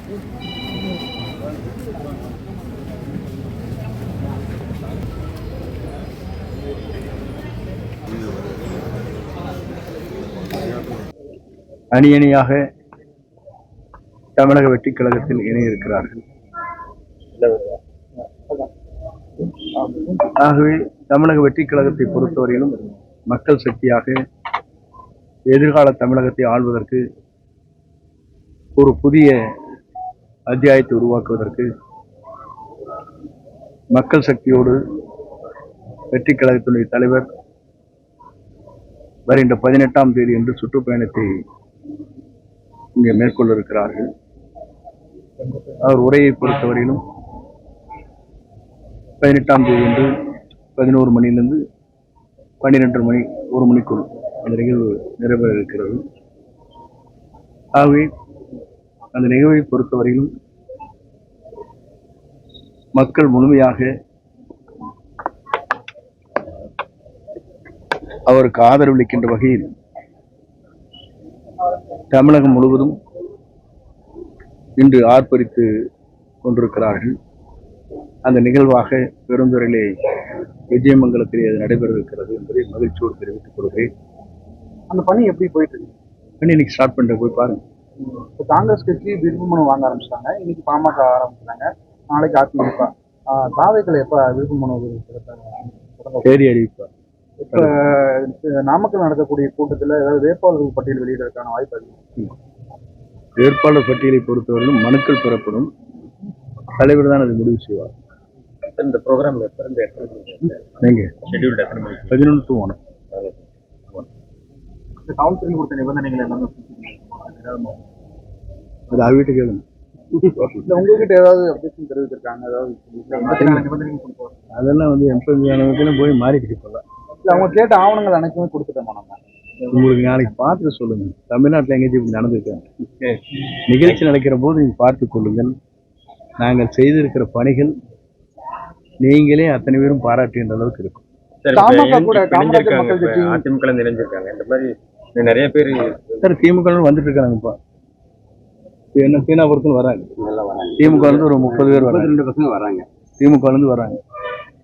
அணி அணியாக தமிழக வெற்றி கழகத்தில் இணையிருக்கிறார்கள். ஆகவே தமிழக வெற்றி கழகத்தை பொறுத்தவரையிலும் மக்கள் சக்தியாக எதிர்கால தமிழகத்தை ஆள்வதற்கு, ஒரு புதிய அத்தியாயத்தை உருவாக்குவதற்கு மக்கள் சக்தியோடு வெற்றி கழகத்தினுடைய தலைவர் வருகின்ற 18ஆம் தேதி என்று சுற்றுப்பயணத்தை இங்கே மேற்கொள்ள இருக்கிறார்கள். அவர் உரையை பொறுத்தவரையிலும் 18ஆம் தேதி என்று 11 மணியிலிருந்து 12 மணி 1 மணிக்குள் அந்த நிகழ்வு நிறைவேற இருக்கிறது. ஆகவே அந்த நிகழ்வை பொறுத்தவரையிலும் மக்கள் முழுமையாக அவருக்கு ஆதரவளிக்கின்ற வகையில் தமிழகம் முழுவதும் இன்று ஆர்ப்பரித்து கொண்டிருக்கிறார்கள். அந்த நிகழ்வாக பெருந்துறையிலே விஜயமங்கலத்திலே அது நடைபெற இருக்கிறது என்பதை மகிழ்ச்சியோடு தெரிவித்துக் கொள்கிறேன். அந்த பணி எப்படி போயிட்டு இருக்கு? பணி இன்னைக்கு ஸ்டார்ட் பண்ற போய் பாருங்க. இப்போ காங்கிரஸ் கட்சி விருப்பமனு வாங்க ஆரம்பிச்சிட்டாங்க, இன்னைக்கு பாமக ஆரம்பிச்சாங்க, நாளைக்கு அதிமுக. தாவேக்கள் எப்ப விருப்பமனு தேதி அறிவிப்பார். இப்ப நாமக்கல் நடக்கக்கூடிய கூட்டத்தில் ஏதாவது வேட்பாளர்கள் பட்டியல் வெளியிடறதுக்கான வாய்ப்பு அதிகம். வேட்பாளர் பட்டியலை பொறுத்தவரையிலும் மனுக்கள் பெறப்படும், தலைவர் தான் அதை முடிவு செய்வார். இந்த ப்ரோக்ராம் நீங்க 11 to 1 கவுன்சிலிங் கொடுத்த நிபந்தனைகள் எல்லாமே அது அவர்கிட்ட கேளுங்க. உங்ககிட்ட ஏதாவது அப்ஜெக்ஷன் தெரிவிச்சிருக்காங்க? அதெல்லாம் எம்பி போய் மாறிக்கிட்டு போகலாம். இல்லை, அவங்க கேட்ட ஆவணங்கள் அனைத்துமே கொடுத்துட்டோமா நம்ம? உங்களுக்கு நாளைக்கு பார்த்து சொல்லுங்க. தமிழ்நாட்டில் எங்கேயும் இப்படி நடந்திருக்காங்க. நிகழ்ச்சி நடக்கிற போது நீங்க பார்த்து கொள்ளுங்கள். நாங்கள் செய்திருக்கிற பணிகள் நீங்களே அத்தனை பேரும் பாராட்டுகின்ற அளவுக்கு இருக்கும். அதிமுக இணைஞ்சிருக்காங்க, இந்த மாதிரி நிறைய பேர் சார் திமுக வந்துட்டு இருக்காங்கப்பா. என்ன சீனாபுரத்துல வராங்க, திமுக ஒரு 30 பேர் வராங்க, 2 பசங்க வராங்க, திமுக வராங்க.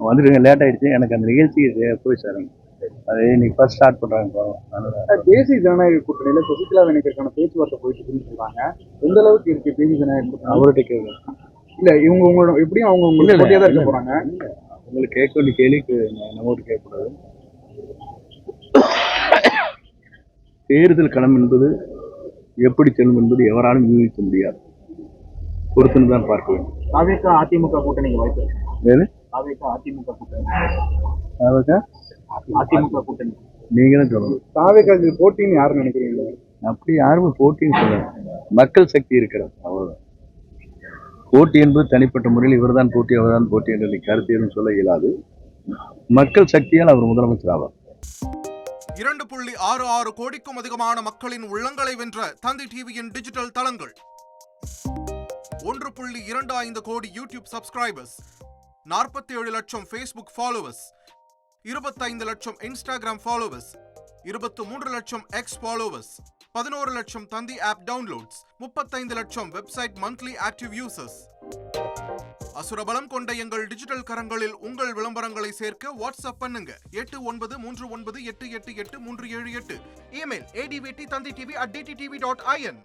வந்துட்டு லேட் ஆயிடுச்சு, எனக்கு அந்த நிகழ்ச்சிக்கு போய் சாருங்க. அது இன்னைக்கு ஃபர்ஸ்ட் ஸ்டார்ட் பண்றாங்க. தேசிய ஜனநாயக கூட்டணியில சசிகலா இணைக்கிறதுக்கான பேச்சுவார்த்தை போயிட்டு சொல்றாங்க. எந்த அளவுக்கு இருக்கு தேசிய ஜனநாயக கூட்டணி? அவர்கிட்ட கேட்குறேன். இல்ல, இவங்க எப்படியும் அவங்க போட்டியா தான் இருக்க போறாங்க. உங்களுக்கு கேட்க வேண்டிய கேள்விக்கு நம்மகிட்ட கேட்கக்கூடாது. தேர்தல் களம் என்பது எப்படி செல்லும் என்பது எவராலும் யூகிக்க முடியாது. பொறுத்துன்னு தான் பார்க்க வேண்டும். அதிமுக கூட்டணிக்கு வாய்ப்பு இருக்கு. அதிமுக கூட்டணி நீங்களும் சொல்லணும். தாவேகா போட்டின்னு யாரும் நினைக்கிறீங்க? அப்படி யாருமே போட்டின்னு சொல்லுங்க. மக்கள் சக்தி இருக்கிறது, அவ்வளவுதான். போட்டி என்பது தனிப்பட்ட முறையில் இவர்தான் போட்டி அவர்தான் போட்டி என்ற கருத்து சொல்ல இயலாது. மக்கள் சக்தியால் அவர் முதலமைச்சர் ஆவார். 2.66 கோடிக்கும் அதிகமான மக்களின் உள்ளங்களை வென்ற தந்தி டிவியின் டிஜிட்டல் தளங்கள், 1.25 கோடி யூடியூப் சப்ஸ்கிரைபர்ஸ், 47 லட்சம் ஃபேஸ்புக் ஃபாலோவர்ஸ், 25 லட்சம் இன்ஸ்டாகிராம் ஃபாலோவர்ஸ், 23 லட்சம் எக்ஸ் ஃபாலோவர்ஸ், 11 லட்சம் தந்தி ஆப் டவுன்லோட்ஸ், 35 லட்சம் வெப்சைட் மந்த்லி ஆக்டிவ் யூசர்ஸ். அசுரபலம் கொண்ட எங்கள் டிஜிட்டல் கரங்களில் உங்கள் விளம்பரங்களை சேர்க்க வாட்ஸ்அப் பண்ணுங்க 8939888378. Email advt@dttv.in.